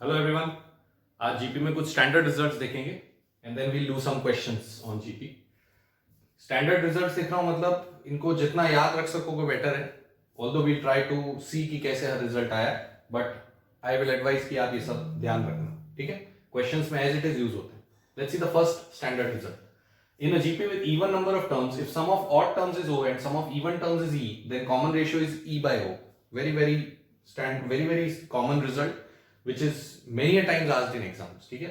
Hello everyone. आज GP में कुछ स्टैंडर्ड रिजल्ट्स देखेंगे and then we'll do some questions on GP. Standard results देख रहा हूं मतलब इनको जितना याद रख सकोगे बेटर है। ऑल्दो वी ट्राई टू सी कि कैसे हर रिजल्ट आया, बट आई विल एडवाइस कि आप ये सब ध्यान रखना, ठीक है। क्वेश्चंस में एज इट इज यूज होते हैं। Let's see the first standard result. In a GP with even number of terms, if sum of odd terms is O and sum of even terms is E, then common ratio is E by O. Very common result, which is many a times asked in exams. ठीक है।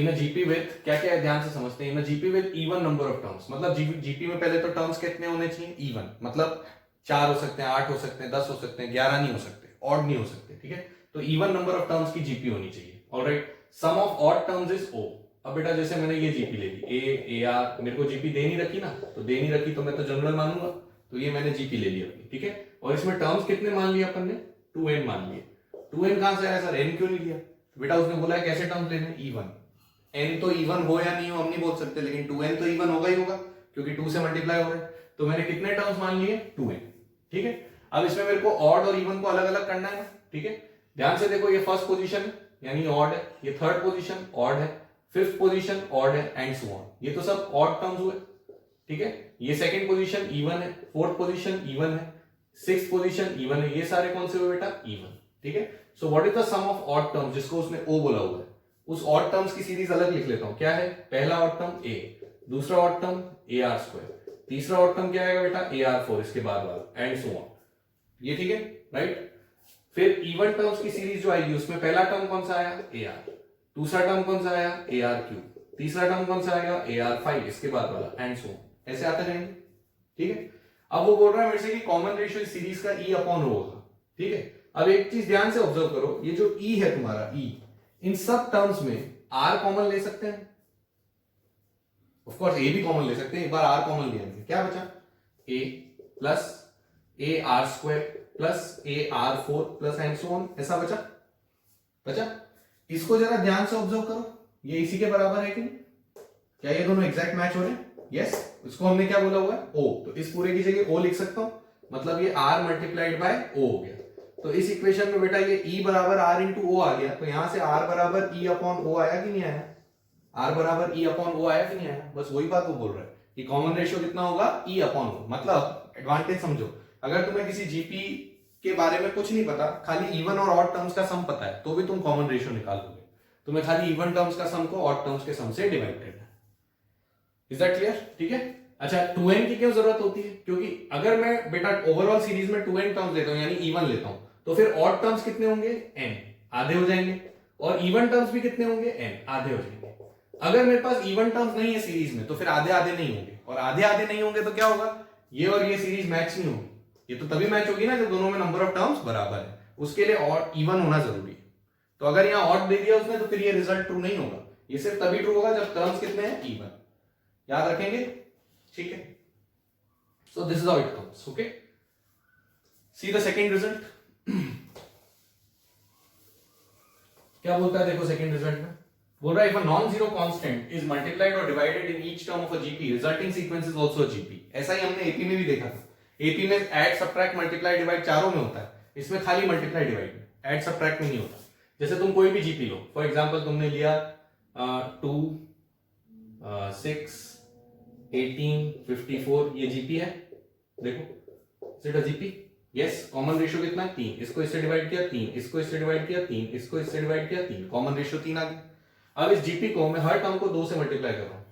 In a GP with क्या क्या है ध्यान से समझते हैं। In a GP with even number of terms, मतलब GP में पहले तो terms कितने होने चाहिए? Even, मतलब 4 हो सकते हैं, 8 हो सकते हैं, 10 हो सकते हैं, 11 नहीं हो सकते, odd नहीं हो सकते, ठीक है। तो even number of terms की GP होनी चाहिए। Alright, sum of odd terms is O. अब बेटा जैसे मैंने ये जीपी ले ली, ए आर, मेरे को जीपी दे नहीं रखी ना, तो दे नहीं रखी तो मैं तो जनरल मानूंगा, तो ये मैंने जीपी ले ली अपनी, ठीक है। और इसमें टर्म्स कितने मान लिए अपन ने? 2n मान लिए। 2n कहां से आया सर? n क्यों नहीं लिया? बेटा उसने बोला है कैसे टर्म्स लेने? इवन। n तो इवन हो या नहीं हो हम नहीं बोल सकते, लेकिन 2n तो इवन होगा ही होगा क्योंकि 2 से मल्टीप्लाई हो रहा है। तो मैंने कितने टर्म्स मान लिए? 2n, ठीक है। अब इसमें मेरे को ऑड और इवन को अलग अलग करना है ना, ठीक है। ध्यान से देखो, ये फर्स्ट पोजीशन यानी ऑड है, ये थर्ड पोजीशन ऑड है, फिफ्थ पोजीशन ऑड है एंड सो ऑन। ये तो सब ऑड टर्म्स हुए, ठीक है। ये सेकंड पोजीशन इवन है, फोर्थ पोजीशन इवन है, सिक्स्थ पोजीशन इवन है, ये सारे कौन से हुए बेटा? इवन, ठीक है। So what is the sum of odd terms, जिसको उसने ओ बोला हुआ है, उस ऑड टर्म्स की सीरीज अलग लिख लेता हूं। क्या है? पहला ऑड टर्म ए, दूसरा ऑड टर्म ए आर स्क्वायर, तीसरा ऑड टर्म क्या आएगा बेटा? ए आर फोर, इसके बाद वाला एंड सो ऑन। ये ठीक है, राइट। फिर इवन टर्म्स की सीरीज जो आएगी उसमें पहला टर्म कौन सा आया? ए आर, दूसरा टर्म कौन सा आया? ए आर क्यूब, तीसरा टर्म कौन सा आएगा? ए आर फाइव, इसके बाद वाला एंड सो ऑन। ऐसे आते रहेंगे, ठीक है। अब वो बोल रहा है मेरे से कि कॉमन रेशियो इस सीरीज का ई अपॉन रो होगा, ठीक है। अब एक चीज ध्यान से ऑब्जर्व करो, ये जो ई है तुम्हारा ई, इन सब टर्म्स में आर कॉमन ले सकते हैं, ऑफ कोर्स ए भी कॉमन ले सकते हैं। एक बार आर कॉमन ले आएंगे, क्या बचा? A plus a r square plus a r four plus and so on, ऐसा बचा। इसको जरा ध्यान से ऑब्जर्व करो, ये इसी के बराबर है कि नहीं? क्या ये दोनों एग्जैक्ट मैच हो रहे हैं? यस। इसको हमने क्या बोला हुआ है? ओ, तो इस पूरे की जगह ओ लिख सकता हूं, मतलब ये आर मल्टीप्लाइड बाय ओ हो गया। तो इस इक्वेशन में बेटा ये ई बराबर आर इंटू ओ आ गया, तो यहां से आर बराबर ई अपॉन ओ आया कि नहीं आया? आर बराबर ई अपॉन ओ आया कि नहीं आया? बस वही बात वो बोल रहा है कि कॉमन रेशियो कितना होगा? E upon O. मतलब एडवांटेज समझो, अगर तुम्हें किसी जीपी के बारे में कुछ नहीं पता, खाली इवन और ऑड टर्म्स का सम पता है, तो भी तुम कॉमन रेशियो निकालोगे। तुम्हें खाली इवन टर्म्स का सम को ऑड टर्म्स के सम से डिवाइड करना है। Is that clear? ठीक है। अच्छा, 2n की क्यों जरूरत होती है? क्योंकि अगर मैं बेटा ओवरऑल सीरीज में 2n टर्म्स लेता हूं यानी इवन लेता हूं, तो फिर ऑड टर्म्स कितने होंगे? n, आधे हो जाएंगे, और इवन टर्म्स भी कितने होंगे? n, आधे हो जाएंगे। अगर मेरे पास इवन टर्म्स नहीं है सीरीज में, तो फिर आधे आधे नहीं होंगे, और आधे आधे नहीं होंगे तो क्या होगा? ये और ये सीरीज मैच नहीं होगी। ये तो तभी मैच होगी ना जब दोनों में नंबर ऑफ टर्म्स बराबर है, उसके लिए ऑड इवन होना जरूरी है। तो अगर यहां ऑड दे दिया उसने, तो फिर ये रिजल्ट ट्रू नहीं होगा। ये सिर्फ तभी ट्रू होगा जब टर्म्स कितने हैं? इवन। याद रखेंगे, ठीक है। So this is how it comes, okay. See the second result. क्या बोलता है देखो सेकंड रिजल्ट में, बोल रहा है if a non zero constant is multiplied और divided in each term of a GP, resulting sequence is also GP. ऐसा ही हमने एपी में भी देखा था। एपी में ऐड सब्ट्रैक्ट मल्टीप्लाई डिवाइड चारों में होता है, इसमें खाली मल्टीप्लाई डिवाइड में, ऐड सब्ट्रैक्ट में नहीं होता। जैसे तुम कोई भी जीपी लो, फॉर एग्जांपल तुमने लिया 2 6 18 54, ये जीपी है। देखो it a GP? Yes. Common ratio कितना है? 3। इसको इससे डिवाइड किया 3, इसको इससे डिवाइड किया 3, इसको इससे डिवाइड किया 3, कॉमन रेशियो 3 आ गया। अब इस जीपी को मैं हर टर्म को 2 से मल्टीप्लाई कर रहा हूं,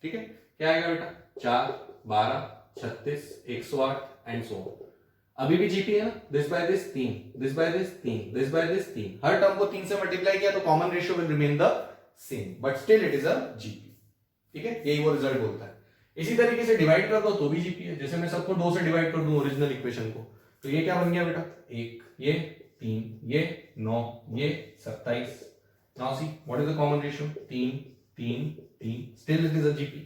ठीक है। क्या आएगा बेटा? 4 12 36 108 एंड सो ऑन। अभी भी जीपी है ना, this by this 3, this by this 3, this by this 3, her term को 3 से मल्टीप्लाई किया तो common ratio will remain the same, but still it is a GP, ठीक है। यही वो रिजल्ट बोलता है। इसी तरीके से डिवाइड कर दो तो भी जीपी है। जैसे मैं सबको 2 से डिवाइड कर दूं ओरिजिनल इक्वेशन को, तो ये क्या बन गया बेटा? 1, ये 3, ये 9, ये 27। Now see what is the common ratio? 3 3 3, still it is a GP.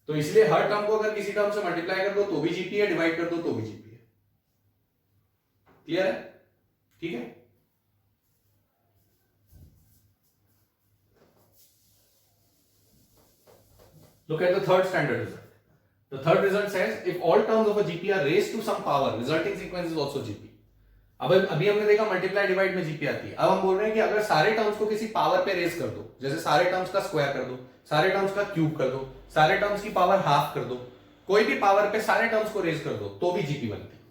तो इसलिए हर टर्म को अगर किसी टर्म से मल्टीप्लाई कर दो तो भी जीपी है, डिवाइड कर दो तो भी जीपी है। क्लियर है? ठीक है। Look at the third standard result. The third result says if all terms of a GP are raised to some power, resulting sequence is also GP. अब अभी हमने देखा मल्टीप्लाई डिवाइड में जीपी आती है। अब हम बोल रहे हैं कि अगर सारे टर्म्स को किसी पावर पे रेज कर दो, जैसे सारे टर्म्स का स्क्वायर कर दो, सारे टर्म्स का क्यूब कर दो, सारे टर्म्स की पावर हाफ कर दो, कोई भी पावर पे सारे टर्म्स को रेज कर दो, तो भी जीपी बनती है।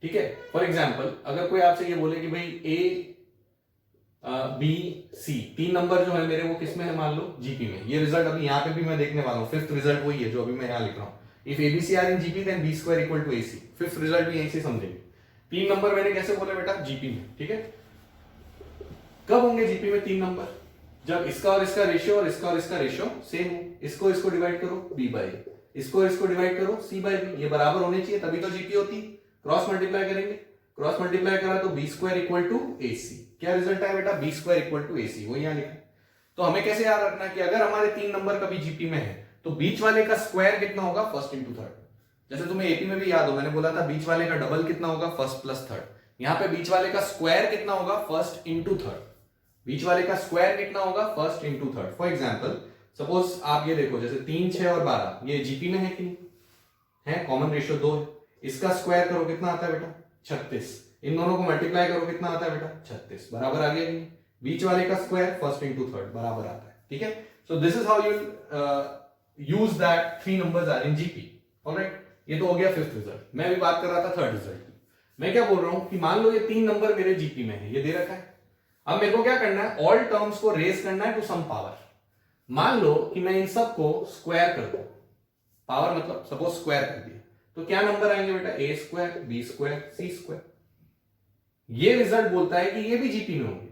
ठीक है, फॉर एग्जाम्पल अगर कोई आपसे ये बोले कि भाई ए बी सी, 3 नंबर जो है मेरे वो किसमें है, मान लो जीपी में। ये रिजल्ट अभी यहाँ पे भी मैं देखने वाला हूँ, फिफ्थ रिजल्ट वही है जो अभी मैं यहाँ लिख रहा हूँ। If ABC are in GP then B square equal to AC. Fifth result भी यहीं से समझेंगे। 3 नंबर मैंने कैसे बोले बेटा, जीपी में। ठीक है, कब होंगे जीपी में 3 नंबर, जब इसका और इसका रेशियो और इसका और इसका रेशियो सेम हो। इसको इसको डिवाइड करो बी बाई, इसको इसको डिवाइड करो सी बाई बी, ये बराबर होने चाहिए तभी तो जीपी होती। क्रॉस मल्टीप्लाई करेंगे, क्रॉस मल्टीप्लाई करा तो बी स्क्वायर इक्वल टू ए सी। क्या रिजल्ट है बेटा, बी स्क्वायर इक्वल टू ए सी, वो यहां लिखा। तो हमें कैसे याद रखना कि अगर हमारे 3 नंबर कभी जीपी में है तो बीच वाले का स्क्वायर कितना होगा, फर्स्ट इंटू थर्ड। जैसे तुम्हें एपी में भी याद हो, मैंने बोला था बीच वाले का डबल कितना होगा, फर्स्ट प्लस थर्ड। यहां पे बीच वाले का स्क्वायर कितना होगा, फर्स्ट इंटू थर्ड। बीच वाले का स्क्वायर कितना होगा, first into third. For example suppose आप ये देखो, जैसे 3, 6 और 12 ये जीपी में है कि नहीं है, कॉमन रेशियो 2 है। इसका स्क्वायर करो कितना आता है बेटा, 36। इन दोनों को मल्टीप्लाई करो कितना आता है बेटा, 36। बराबर आ गया नहीं, बीच वाले का स्क्वायर फर्स्ट इंटू थर्ड बराबर आता है। ठीक है, so this is how you use that 3 numbers are in GP. Alright, ये तो हो गया फिफ्थ रिजल्ट। मैं भी बात कर रहा था थर्ड रिजल्ट की। मैं क्या बोल रहा हूं कि मान लो ये 3 नंबर मेरे जीपी में है, ये दे रखा है। अब मेरे को क्या करना है, ऑल टर्म्स को रेज करना है टू सम पावर। मान लो कि मैं इन सब को स्क्वायर कर दूं, पावर मतलब सपोज स्क्वायर कर दिया, तो क्या नंबर आएंगे बेटा, ए स्क्वायर, बी स्क्वायर, सी स्क्वायर। ये रिजल्ट बोलता है कि ये भी जीपी में होंगे।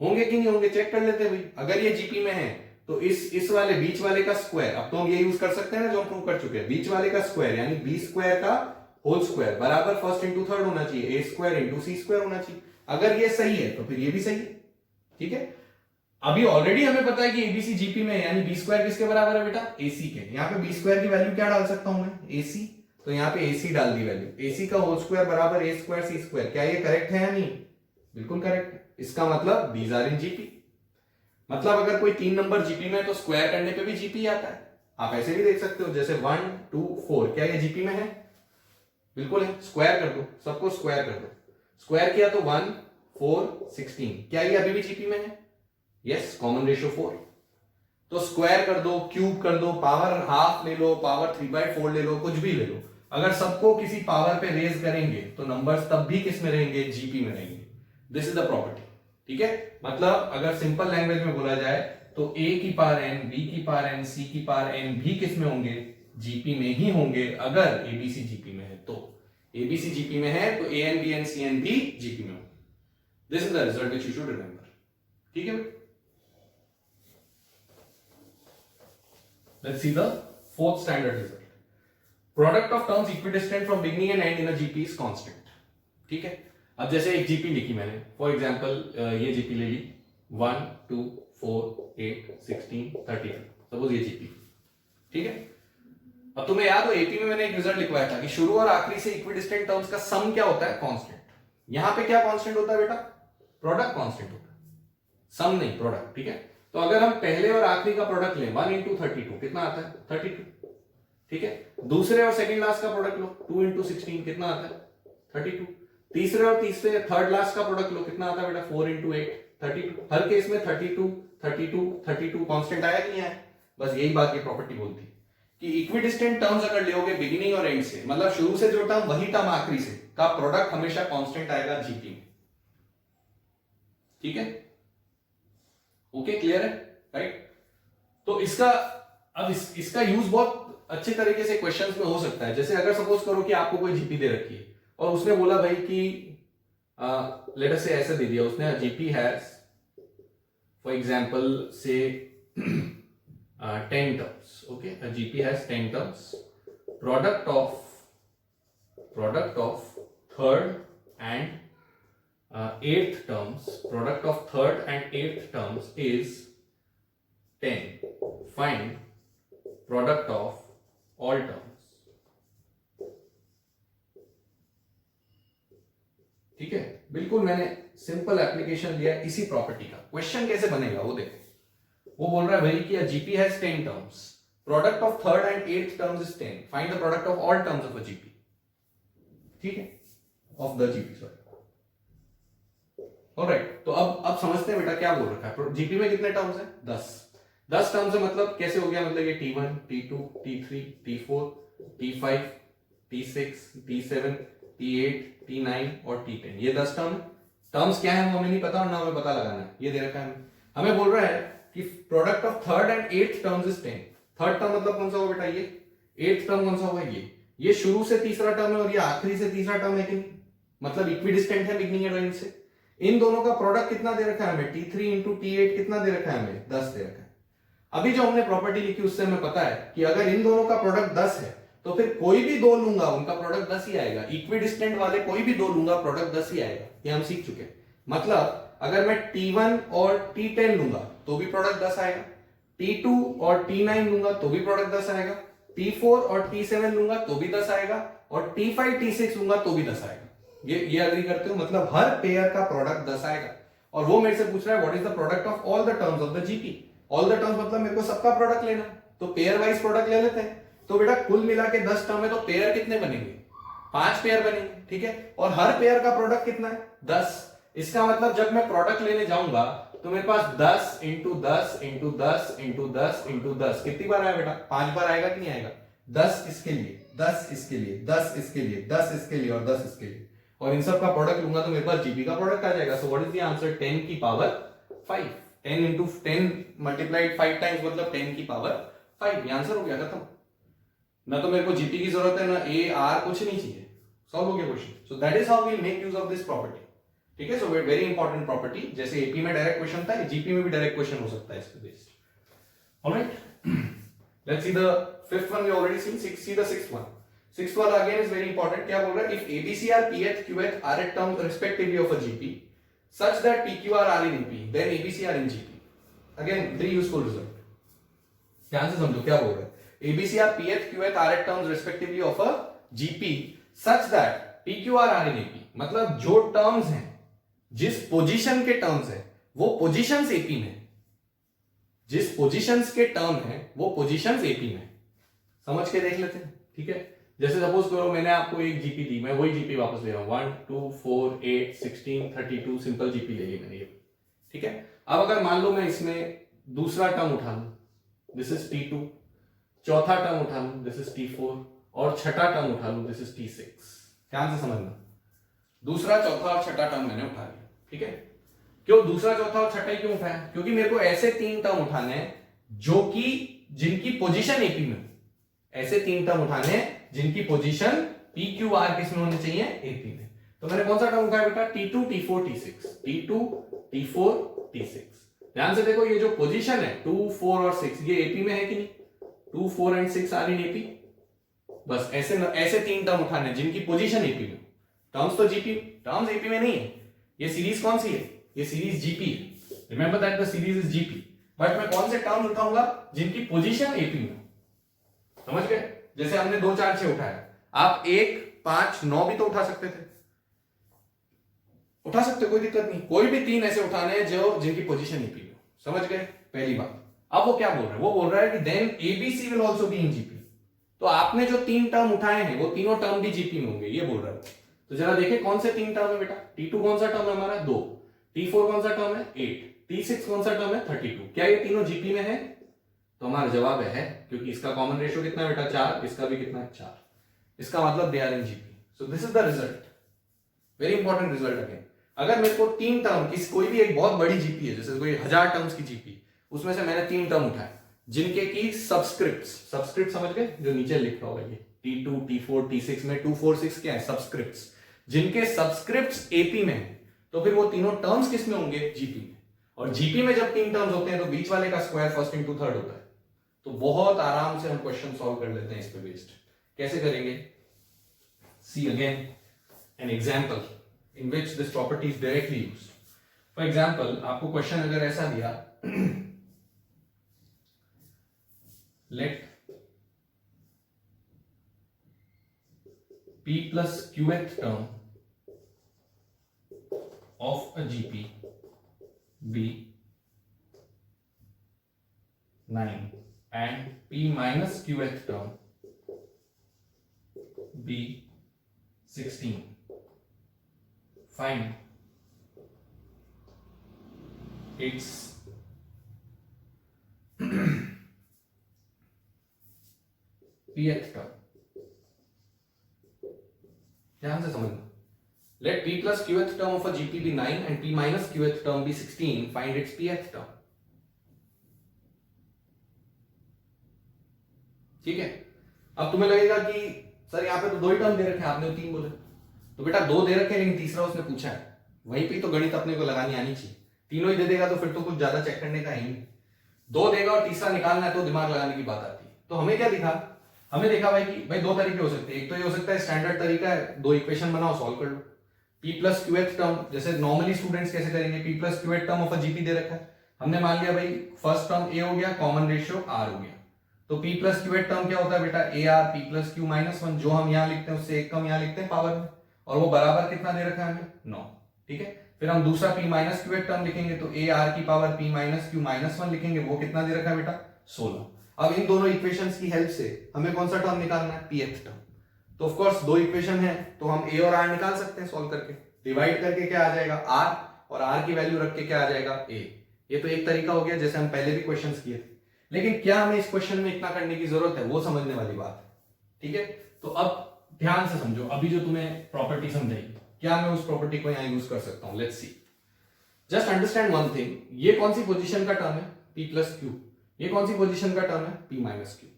होंगे कि नहीं होंगे, चेक कर लेते हैं भाई। अगर ये जीपी में है तो इस वाले बीच वाले का स्क्वायर, अब तो हम ये यूज कर सकते हैं ना जो हम प्रूव कर चुके हैं, बीच वाले का स्क्वायर यानी बी स्क्वायर का होल स्क्वायर बराबर फर्स्ट इंटू थर्ड होना चाहिए, ए स्क्वायर इंटू सी स्क्वायर होना चाहिए। अगर ये सही है तो फिर ये भी सही है। ठीक है, अभी ऑलरेडी हमें पता है कि एबीसी जीपी में है, यानी बी स्क्वायर किसके बराबर है बेटा, एसी के। यहाँ पे बी स्क्वायर की वैल्यू क्या डाल सकता हूं मैं, एसी। तो यहाँ पे एसी डाल दी वैल्यू, एसी का होल स्क्वायर बराबर ए स्क्वायर सी स्क्वायर। क्या ये करेक्ट है या नहीं, बिल्कुल करेक्ट है। इसका मतलब दीज आर इन जीपी। मतलब अगर कोई 3 नंबर जीपी में तो स्क्वायर करने पे भी जीपी आता है। आप ऐसे भी देख सकते हो, जैसे 1 2 4, क्या ये जीपी में है, बिल्कुल है। स्क्वायर कर दो, सबको स्क्वायर कर दो। स्क्वायर किया तो 1 4 16, क्या ये अभी भी जीपी में है, यस, कॉमन रेशियो 4। तो स्क्वायर कर दो, क्यूब कर दो, पावर हाफ ले लो, पावर 3/4 ले लो, कुछ भी ले लो। अगर सबको किसी पावर पे रेज करेंगे तो नंबर्स तब भी किस में रहेंगे, जीपी में रहेंगे। This is the property. ठीक है, मतलब अगर सिंपल लैंग्वेज में बोला जाए तो a की पावर n, b की पावर n, c की पावर n भी किस में होंगे, जीपी में ही होंगे। अगर एबीसी जीपी में है तो, एबीसी जीपी में है तो an bn cn भी जीपी में होंगे। This is the result which you should remember. ठीक है, let's see the fourth standard result. Product of terms equidistant from beginning and end in a GP is constant. ठीक है, अब जैसे एक जीपी लिखी मैंने, फॉर एग्जांपल ये जीपी ले ली 1 2 4 8 16 32, सपोज ये जीपी। ठीक है, अब तुम्हें याद हो एपी में मैंने एक रिजल्ट लिखवाया था कि शुरू और आखिरी से इक्विडिस्टेंट टर्म्स का सम क्या होता है, कांस्टेंट। यहां पे क्या कांस्टेंट होता है बेटा, प्रोडक्ट कांस्टेंट होता है, सम नहीं प्रोडक्ट। ठीक है, तो अगर हम पहले और आखिरी का प्रोडक्ट लें 1 इंटू 32 कितना आता है, 32। ठीक है, दूसरे और सेकंड लास्ट का प्रोडक्ट लो 2 इंटू 16 कितना आता है, 32। तीसरे और तीसरे थर्ड लास्ट का प्रोडक्ट लो कितना आता है बेटा, 4 इंटू 8 32। हर केस में 32 32 32 कांस्टेंट आया कि नहीं आया। बस यही बात ये प्रॉपर्टी बोलती है कि इक्विडिस्टेंट टर्म्स अगर लियोगे बिगिनिंग और एंड से, मतलब शुरू से जो टर्म वही टर्म आखिरी से का प्रोडक्ट हमेशा कांस्टेंट आएगा जीपी में। ठीक है, ओके, क्लियर है, राइट। तो इसका अब इसका यूज बहुत अच्छे तरीके से क्वेश्चंस में हो सकता है। जैसे अगर सपोज करो कि आपको कोई जीपी दे रखी है और उसने बोला भाई कि लेट अस से ऐसे दे दिया उसने, जीपी हैज फॉर एग्जांपल से 10 terms. Okay, GP has 10 terms, product of third and 8th terms, product of third and 8th terms is 10. Find product of all terms. ठीक है, बिल्कुल मैंने सिंपल एप्लीकेशन लिया इसी प्रॉपर्टी का। क्वेश्चन कैसे बनेगा वो देखो। वो बोल रहा है भाई कि GP has 10 terms, product of third and 8th terms is 10, find the product of all terms of a GP. ठीक है, of the GP, sorry. Alright, तो अब समझते हैं बेटा क्या बोल रखा है। जीपी में कितने टर्म्स हैं? 10 टर्म्स है। मतलब कैसे हो गया? मतलब ये T1 T2 T3 T4 T5 T6 T7 T8 T9 और T10, ये 10 टर्म है। टर्म्स क्या है वो हमें नहीं पता और ना हमें पता लगाना है, ये दे रखा है हमें बोल रहा है कि product of third and eighth terms is 10। Third term मतलब कौन सा होगा बेटा? ये। एट्थ टर्म कौन सा होगा? ये शुरू से तीसरा टर्म है और ये आखिरी से तीसरा टर्म है कि नहीं? मतलब इक्विडिस्टेंट है बिगिनिंग एंड एंड से। इन दोनों का प्रोडक्ट कितना दे रखा है हमें? T3 इंटू T8 कितना दे रखा है हमें? 10 दे रखा है। अभी जो हमने प्रॉपर्टी लिखी उससे हमें पता है कि अगर इन दोनों का प्रोडक्ट 10 है तो फिर कोई भी दो लूंगा उनका प्रोडक्ट 10 ही आएगा। इक्विडिस्टेंट वाले कोई भी दो लूंगा प्रोडक्ट 10 ही आएगा, ये हम सीख चुके हैं। मतलब अगर मैं T1 और T10 लूंगा तो भी प्रोडक्ट 10 आएगा, T2 और T9 लूंगा तो भी प्रोडक्ट 10 आएगा, T4 और T7 लूंगा तो भी 10 आएगा और T5 T6 लूंगा तो भी 10 आएगा। ये अग्री करते हो? मतलब हर पेयर का प्रोडक्ट 10 आएगा। और वो मेरे से पूछ रहा है what is the product of all the terms of the GP. All the terms मतलब मेरे को सबका प्रोडक्ट लेना, तो पेयर वाइज प्रोडक्ट ले लेते हैं। तो बेटा कुल मिला के 10 टर्म है तो पेयर कितने बनेंगे? 5 पेयर बनेंगे, ठीक है। और हर पेयर का प्रोडक्ट कितना है? 10। इसका मतलब जब मैं प्रोडक्ट लेने जाऊंगा तो मेरे पास 10 इंटू 10 इंटू 10 इंटू 10 इंटू 10 कितनी बार आएगा बेटा? 5 बार आएगा कि नहीं आएगा? 10 इसके लिए, 10 इसके लिए, 10 इसके लिए, 10 इसके लिए और 10 इसके लिए, और इन सब का प्रोडक्ट लूंगा तो मेरे पास जीपी का प्रोडक्ट आ जाएगा। सो व्हाट इज द आंसर? 10 की पावर 5। 10 इंटू 10 मल्टीप्लाइड 5 टाइम्स मतलब 10 की पावर 5। ये आंसर हो गया, खत्म। ना तो मेरे को जीपी की जरूरत है, ना ए आर, कुछ नहीं चाहिए। सॉल्व हो गया question. So that is how we make use of this property, ठीक है। So very important property. जैसे एपी में डायरेक्ट क्वेश्चन था, जीपी में भी डायरेक्ट क्वेश्चन हो सकता है इस पे based. Alright, let's see the fifth one. We already seen. See the sixth one. Sixth one again is very important. क्या बोल रहा है? If ABC are Pth, Qth, Rth terms respectively of a GP, such that PQR are in EP, then ABC are in GP. Again, very useful result. ध्यान से समझो क्या बोल रहा है। ABC are Pth, Qth, Rth terms respectively of a GP, such that PQR are in EP. मतलब जो terms हैं, जिस पोजीशन के टर्म्स हैं, वो पोजीशंस AP में, जिस पोजीशंस के टर्म है वो पोजीशंस AP में। समझ के देख लेते हैं, ठीक है। जैसे सपोज करो मैंने आपको एक जीपी दी, मैं वही जीपी वापस ले रहा हूं। 1 2 4 8 16 32 सिंपल जीपी ले ली मैंने ये, ठीक है। अब अगर मान लो मैं इसमें दूसरा टर्म उठा लूं, दिस इज T2, चौथा टर्म उठा लूं, दिस इज T4, और छठा टर्म उठा लूं, दिस इज T6। ध्यान से समझना, दूसरा चौथा और छठा टर्म मैंने उठा लिया, ठीक है। क्यों दूसरा चौथा और छठा क्यों उठाया? क्योंकि मेरे को ऐसे 3 टर्म उठाने हैं जो कि जिनकी पोजीशन एपी में, ऐसे 3 टर्म उठाने हैं जिनकी पोजीशन पी क्यू आर किस में होनी चाहिए? एपी में। तो मैंने कौन सा टर्म उठाया बेटा? T2 T4 T6, T2 T4 T6। ध्यान से देखो, ये जो पोजीशन है 2 4 और 6 ये एपी में है कि नहीं? 2 4 एंड 6 आर इन एपी। बस ऐसे 3 टर्म उठाने जिनकी पोजीशन एपी में। टर्म्स तो जीपी, टर्म्स एपी में नहीं है। ये सीरीज कौन सी है? ये सीरीज जीपी है। Remember that the series is GP. But मैं कौन से टर्म उठाऊंगा? जिनकी पोजीशन एपी में। समझ गए? जैसे हमने 2 4 6 उठाया, आप 1 5 9 भी तो उठा सकते थे, उठा सकते, कोई दिक्कत नहीं। कोई भी 3 ऐसे उठाने हैं जो जिनकी पोजीशन एपी में। समझ गए पहली बात। अब वो क्या बोल रहा है? वो बोल रहा है कि then ABC will also be in GP. तो आपने जो 3 टर्म उठाए हैं वो तीनों टर्म भी जीपी में होंगे, ये बोल रहा है। तो जरा देखिए कौन से 3 टर्म है बेटा। T2 कौन सा टर्म है हमारा? 2। T4 कौन सा टर्म है? 8। T6 कौन सा टर्म है? 32। क्या ये तीनों जीपी में है? तो हमारा जवाब है, क्योंकि इसका कॉमन रेशियो कितना है बेटा? 4। इसका भी कितना है? 4। इसका मतलब they are in GP. So this is the result, very important result again. अगर मेरे को 3 टर्म की कोई भी एक बहुत बड़ी जीपी है, जैसे कोई 1000 टर्म्स की जीपी, उसमें से मैंने 3 टर्म उठाए जिनके की सबस्क्रिप्ट समझ गए? जो नीचे लिखा होगा ये T2 T4 T6 में 2 4 6 क्या है? सबस्क्रिप्ट्स। जिनके सबस्क्रिप्ट्स एपी में है तो फिर वो तीनों टर्म्स किस में होंगे? जीपी में। और जीपी में जब 3 टर्म्स होते हैं तो बीच वाले का स्क्वायर फर्स्ट इंटू थर्ड होता है। तो बहुत आराम से हम क्वेश्चन सॉल्व कर लेते हैं इस पे बेस्ड। कैसे करेंगे? See again an example in which this property is directly used. For example आपको क्वेश्चन अगर ऐसा दिया, let p plus qth term of a GP be 9 and p minus qth term be 16. Find it's pth term. ध्यान से समझना, let p plus qth term of a GP be 9 and p minus qth term be 16, find its pth term। ठीक है, अब तुम्हें लगेगा कि sir यहाँ पे तो 2 ही टर्म दे रखे हैं, आपने तो 3 बोले, तो बेटा 2 दे रखे हैं लेकिन तीसरा उसने पूछा है, वहीं पे तो गणित अपने को लगानी आनी चाहिए। तीनों ही दे देगा तो फिर तो कुछ ज्यादा चेक करने का है ही नहीं। 2 देगा और तीसरा निकालना है तो दिमाग लगाने की बात आती है। तो हमें क्या दिखा, हमें देखा भाई कि भाई 2 तरीके हो सकते हैं। एक तो ये हो सकता है स्टैंडर्ड तरीका है, 2 इक्वेशन बनाओ सॉल्व कर लो। p प्लस क्यूएथ टर्म, जैसे नॉर्मली स्टूडेंट्स कैसे करेंगे, p plus qth term of a GP दे रखा है, हमने मान लिया भाई फर्स्ट टर्म a हो गया, कॉमन रेशियो r हो गया, तो p प्लस क्यूएथ टर्म क्या होता है बेटा ar p plus q minus 1, जो हम यहाँ लिखते हैं उससे एक कम यहाँ लिखते हैं पावर में, और वो बराबर कितना दे रखा है हमें 9। ठीक है, फिर हम दूसरा p माइनस क्यूएथ टर्म लिखेंगे तो ar की power p minus q minus 1 लिखेंगे, वो कितना दे रखा है बेटा 16। अब इन दोनों इक्वेशंस की हेल्प से हमें कौन सा टर्म निकालना है, pth टर्म। तो ऑफ कोर्स 2 इक्वेशन है तो हम a और r निकाल सकते हैं सॉल्व करके, डिवाइड करके क्या आ जाएगा r, और r की वैल्यू रख के क्या आ जाएगा a। ये तो एक तरीका हो गया जैसे हम पहले भी क्वेश्चंस किए थे, लेकिन क्या हमें इस क्वेश्चन में इतना करने की जरूरत है, वो समझने वाली बात है। ठीक है, तो अब ध्यान से समझो, अभी जो तुम्हें प्रॉपर्टी समझाई, क्या मैं उस प्रॉपर्टी को यहां यूज कर सकता हूं, let's see. Just understand one thing, ये कौन सी पोजीशन का टर्म है p प्लस क्यू, ये कौन सी पोजीशन का टर्म है p माइनस क्यू,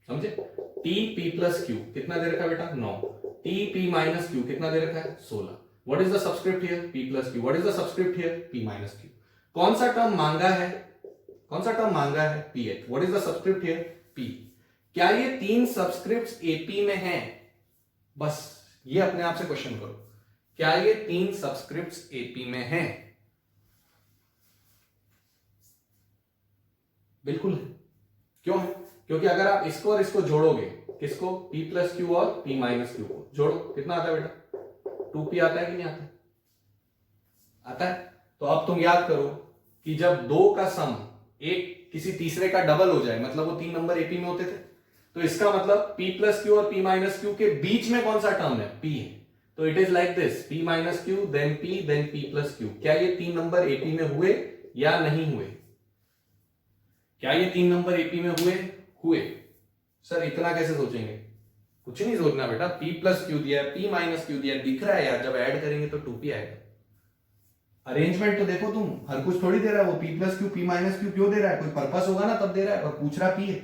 समझे। t p प्लस क्यू कितना दे रखा है बेटा 9, t p माइनस क्यू कितना दे रखा है 16। What is the subscript here, p plus Q. What is the subscript here, p minus Q. कौन सा टर्म मांगा है, कौन सा टर्म मांगा है pth। What is the subscript here p। क्या ये 3 सबस्क्रिप्ट्स ap में हैं, बस ये अपने आप से क्वेश्चन करो, क्या ये 3 सबस्क्रिप्ट्स ap में हैं। बिल्कुल है, क्यों है, क्योंकि अगर आप इसको और इसको जोड़ोगे, किसको p प्लस क्यू और p माइनस क्यू को जोड़ो, कितना आता है बेटा 2p आता है कि नहीं आता है, आता है। तो अब तुम याद करो कि जब 2 का सम एक किसी तीसरे का डबल हो जाए, मतलब वो 3 नंबर एपी में होते थे, तो इसका मतलब p प्लस क्यू और p माइनस क्यू के बीच में कौन सा टर्म है, p है। तो it is like this, p minus q then p then p plus q. क्या ये 3 नंबर एपी में हुए या नहीं हुए, क्या ये 3 नंबर एपी में हुए, हुए। सर इतना कैसे सोचेंगे, कुछ नहीं सोचना बेटा, p प्लस क्यू दिया है, p माइनस क्यू दिया है, दिख रहा है यार, जब ऐड करेंगे तो 2p आएगा। अरेंजमेंट तो देखो तुम, हर कुछ थोड़ी दे रहा है वो, p plus Q p minus Q क्यों दे रहा है, कोई पर्पस होगा ना तब दे रहा है, और पूछ रहा p है,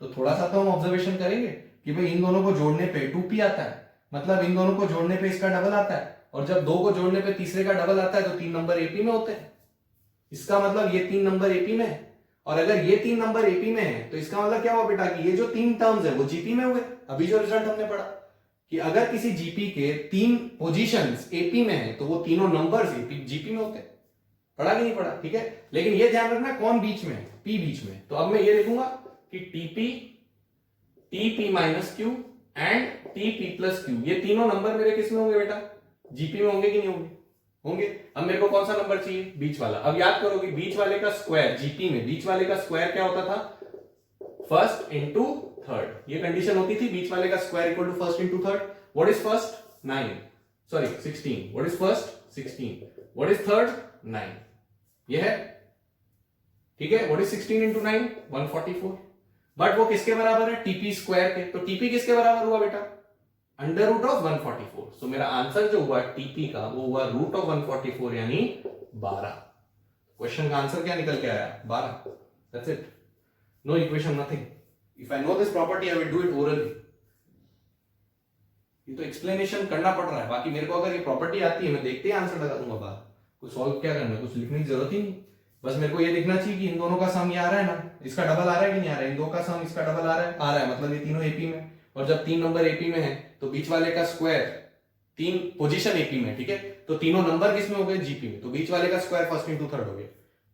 तो थोड़ा सा तो हम ऑब्जर्वेशन करेंगे कि भाई इन दोनों को जोड़ने पे 2p आता है, मतलब इन दोनों को जोड़ने पे इसका डबल आता है, और जब 2 को जोड़ने पे तीसरे का डबल आता है तो 3 नंबर एपी में होते हैं, इसका मतलब ये 3 नंबर एपी में है। और अगर ये 3 नंबर एपी में है तो इसका मतलब क्या हुआ बेटा कि ये जो 3 टर्म्स है वो जीपी में हुए। अभी जो रिजल्ट हमने पढ़ा कि अगर किसी जीपी के 3 पोजीशंस एपी में है तो वो तीनों नंबर्स जीपी में होते हैं, पढ़ा कि नहीं पढ़ा, ठीक है। लेकिन ये ध्यान रखना कौन बीच में है, p बीच में। तो अब मैं ये लिखूंगा कि TP TP minus Q and TP plus Q, ये तीनों नंबर मेरे किस में होंगे बेटा, जीपी में होंगे कि नहीं होंगे, होंगे। अब मेरे को कौन सा नंबर चाहिए, बीच वाला। अब याद करो कि बीच वाले का स्क्वायर, जीपी में बीच वाले का स्क्वायर क्या होता था, फर्स्ट इंटू थर्ड, ये कंडीशन होती थी, बीच वाले का square equal to first into third. What is first 9, sorry 16, what is first 16, what is third 9, ये है, ठीक है। व्हाट इज 16 इंटू 9 144, बट वो किसके बराबर है, टीपी स्क्वायर के। तो टीपी किसके बराबर हुआ बेटा, अंडर रूट ऑफ 144। सो मेरा आंसर जो हुआ टीपी का वो हुआ रूट ऑफ 144 यानी 12। क्वेश्चन का आंसर क्या निकल के आया 12, that's it, no equation, nothing. If I know this property I will do it orally. ये तो एक्सप्लेनेशन करना पड़ रहा है, बाकी मेरे को अगर ये प्रॉपर्टी आती है मैं देखते ही आंसर लगा दूंगा बाहर, कुछ सॉल्व क्या करना है, कुछ लिखने की जरूरत ही नहीं। बस मेरे को ये दिखना चाहिए कि इन दोनों का सम ये आ रहा है ना, इसका डबल आ रहा है कि नहीं आ रहा है, इन दो का सम इसका डबल आ रहा है, मतलब ये तीनों एपी में। और जब 3 नंबर एपी में है तो बीच वाले का स्क्वायर, 3 पोजीशन एपी में, ठीक है, तो तीनों नंबर किसमें हो गए, जीपी में। तो बीच वाले का स्क्वायर फर्स्ट इंटू थर्ड हो गया,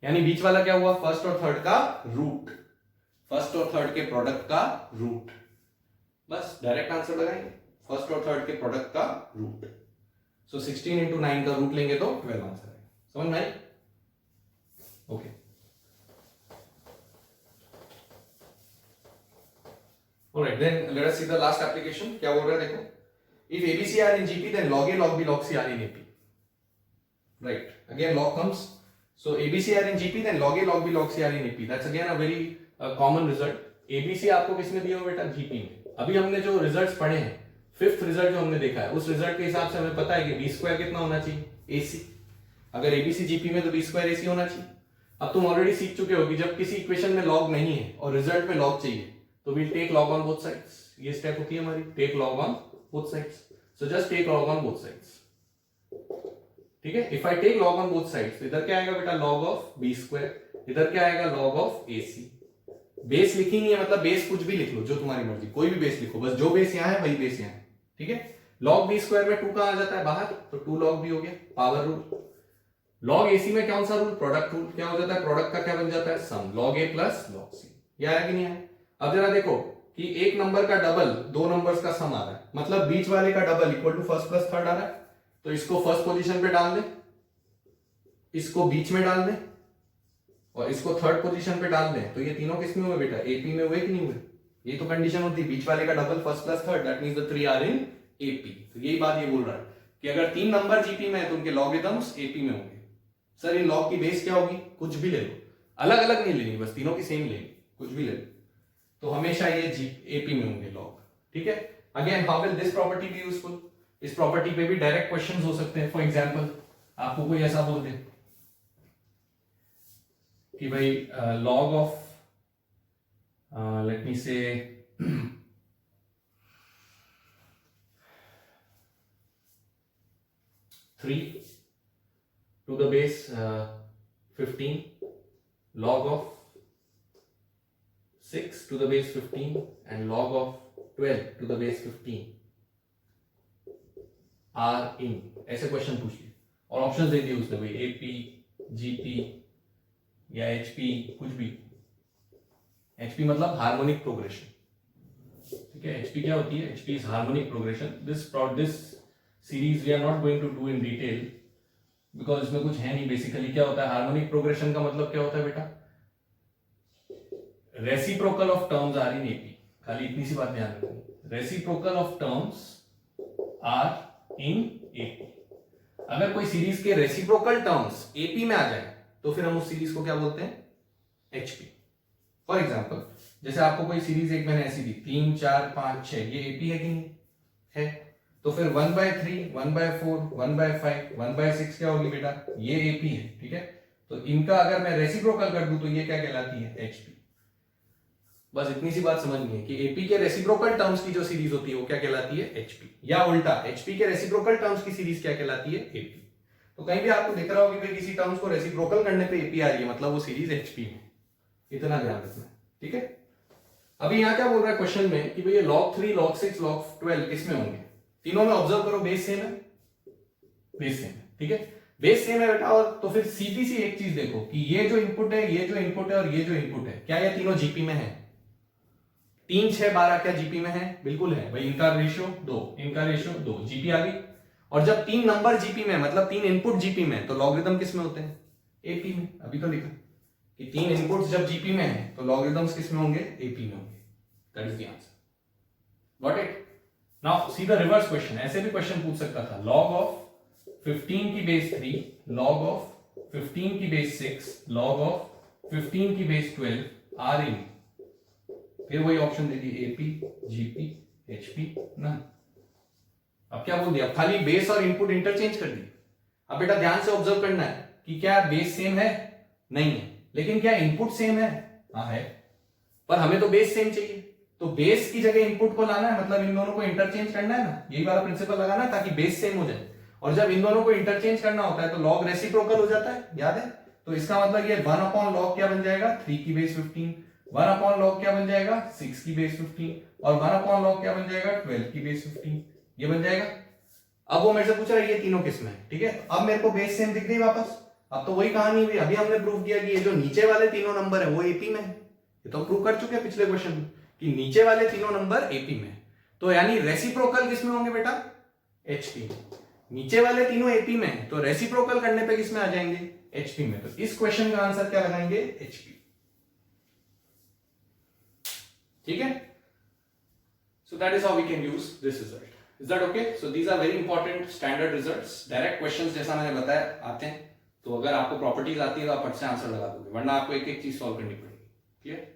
यानी बीच वाला क्या हुआ, फर्स्ट और थर्ड का रूट, फर्स्ट और थर्ड के प्रोडक्ट का रूट। बस डायरेक्ट आंसर लगाएंगे, फर्स्ट और थर्ड के प्रोडक्ट का रूट। सो 16 इंटू 9 का रूट लेंगे तो 12 आंसर आएगा। समझ में आई, okay. Alright, then let us see the last application. क्या बोल रहा है देखो, if ABC are in GP then log A log B log C are in AP. Right, again log comes, So ABC are in GP, then log A, log B, log C are in AP. That's again a very common result. ABC आपको किसने दिया हो बेटा? GP में. अभी हमने जो results पढ़े हैं, फिफ्थ रिजल्ट जो हमने देखा है, उस रिजल्ट के हिसाब से हमें पता है कि बी स्क्वायर कितना होना चाहिए? AC. अगर ABC GP में तो बी स्क्वायर AC होना चाहिए. अब तुम ऑलरेडी सीख चुके हो कि जब किसी इक्वेशन में लॉग नहीं है और रिजल्ट में लॉग चाहिए तो we'll take log on both sides. ये स्टेप होती है हमारी, take log on both sides. So just take log on both sides. ठीक है, if I take log on both sides, इधर क्या आएगा बेटा? Log of B square. इधर क्या आएगा? Log of AC. बेस लिखी नहीं है, मतलब बेस कुछ भी लिख लो, जो तुम्हारी मर्जी, कोई भी बेस लिखो, बस जो बेस यहाँ है वही बेस यहाँ है. ठीक है, लॉग बी स्क्वायर में 2 कहां आ जाता है? बाहर, तो 2 लॉग बी हो गया, पावर रूल. लॉग AC में कौन सा रूल? Product rule. क्या हो जाता है? प्रोडक्ट का क्या बन जाता है? Sum. Log A plus log C. ये आया कि नहीं आया? अब जरा देखो कि एक नंबर का डबल दो नंबर्स का सम आ रहा है, मतलब बीच वाले का double equal to first plus third आ रहा है. तो इसको फर्स्ट पोजीशन पे डाल दें, इसको बीच में डाल दें और इसको थर्ड पोजीशन पे डाल दें. तो ये तीनों किस में हुए बेटा? AP में हुए कि नहीं हुए? ये तो कंडीशन होती है, बीच वाले का double first plus third, that means the 3 are in AP. तो यही बात ये बोल रहा है कि अगर 3 नंबर GP में है तो उनके लॉगरिथम्स AP में होंगे. सर इन लॉग की बेस क्या होगी? कुछ भी ले लो, अलग अलग नहीं लेनी, बस तीनों की सेम लेनी, कुछ भी ले लो. तो हमेशा ये AP में होंगे लॉग. ठीक है, again how will this property be useful? इस प्रॉपर्टी पे भी डायरेक्ट क्वेश्चंस हो सकते हैं. फॉर एग्जांपल आपको कोई ऐसा बोल दे कि भाई लॉग ऑफ लेट मी से 3 to the base 15, log of 6 to the base 15 and log of 12 to the base 15 are in. ऐसे क्वेश्चन पूछ लिए और ऑप्शन दे दिए उसने, भाई AP, GP या HP, कुछ भी. HP मतलब हार्मोनिक प्रोग्रेशन. ठीक है, HP क्या होती है? HP is harmonic progression. This series we are not going to do in detail because इसमें कुछ है नहीं. बेसिकली क्या होता है हार्मोनिक प्रोग्रेशन का मतलब? क्या होता है बेटा? Reciprocal of terms are in AP. खाली इतनी सी बात ध्यान रखनी, reciprocal of terms are in AP. अगर कोई सीरीज के रेसिप्रोकल टर्म्स AP में आ जाए तो फिर हम उस सीरीज को क्या बोलते हैं? HP. फॉर एग्जाम्पल जैसे आपको कोई सीरीज एक मैंने ऐसी दी 3 4 5 6, ये AP है कि नहीं है? तो फिर 1/3, 1/4, 1/5, 1/6 क्या होगी बेटा? ये AP है. ठीक है, तो इनका अगर मैं रेसिप्रोकल कर दूं तो ये क्या कहलाती है? HP. बस इतनी सी बात समझनी है कि AP के रेसिप्रोकल टर्म्स की जो सीरीज होती है वो क्या कहलाती है? HP. या उल्टा HP के रेसिप्रोकल टर्म्स की सीरीज क्या कहलाती है? AP. तो कहीं भी आपको दिख रहा होगा कि किसी टर्म्स को रेसिप्रोकल करने पे AP आ रही है, मतलब वो सीरीज HP में. इतना ध्यान रखना. ठीक है, अभी यहां क्या बोल रहा है क्वेश्चन में कि भाई log 3, log 6, log 12 किसमें होंगे? तीनों में ऑब्जर्व करो बेस सेम है, बेस सेम है. ठीक है, बेस सेम है बेटा. और तो फिर सीधी सी एक चीज देखो कि ये जो इनपुट है, ये जो इनपुट है और ये जो इनपुट है, क्या ये तीनों GP में है? 3 6 12 क्या GP में है? बिल्कुल है भाई. इनका रेशियो 2, इनका रेशियो 2, GP आ गई. और जब 3 नंबर GP में, मतलब 3 इनपुट GP में, तो लॉगरिथम किस में होते हैं? AP में. अभी तो लिखा कि 3 इनपुट्स जब GP में है तो लॉगरिथम्स किस में होंगे? AP में होंगे. That is the answer. Got it? Now see the reverse question. ऐसे भी क्वेश्चन पूछ सकता था, लॉग ऑफ 15 की बेस 3, लॉग ऑफ 15 की बेस 6, लॉग ऑफ 15 की बेस 12 आर इन. फिर वही ऑप्शन दे दिए AP, GP, HP ना. अब क्या बोल दिया? अब खाली बेस और इनपुट इंटरचेंज कर दिए. अब बेटा ध्यान से ऑब्जर्व करना है कि क्या बेस सेम है? नहीं है. लेकिन क्या इनपुट सेम है? हाँ है. पर हमें तो बेस सेम चाहिए, तो बेस की जगह इनपुट को लाना है, मतलब इन दोनों को इंटरचेंज करना है ना. यही वाला प्रिंसिपल लगाना है ताकि बेस सेम हो जाए. और जब इन दोनों को इंटरचेंज करना होता है तो लॉग रेसिप्रोकल हो जाता है, याद है? तो इसका मतलब ये 1/log क्या बन जाएगा? 3 की बेस 15. 1/log क्या बन जाएगा? 6 की बेस 15. और 1/log क्या बन जाएगा? 12 की बेस 15. ये बन जाएगा. अब वो मेरे से पूछ रहा है ये तीनों किसमें है? ठीक है, अब मेरे को बेस सेम दिख गई वापस. अब तो वही कहानी हुई. अभी हमने प्रूव किया कि ये जो नीचे वाले तीनों नंबर है वो AP में है. ये तो प्रूव कर चुके हैं पिछले क्वेश्चन में कि नीचे वाले तीनों नंबर AP में है. तो यानी रेसिप्रोकल किसमें होंगे बेटा? HP में. नीचे वाले तीनों AP में है तो रेसिप्रोकल करने पे किसमें आ जाएंगे? HP में. तो इस क्वेश्चन का आंसर क्या लगाएंगे? HP. ठीक है, so that is how we can use this result. Is that okay? So these are very important standard results. Direct questions जैसा मैंने बताया आते हैं. तो अगर आपको प्रॉपर्टीज आती है तो आप फट से आंसर लगा दोगे, वरना आपको एक एक चीज सॉल्व करनी पड़ेगी। क्लियर?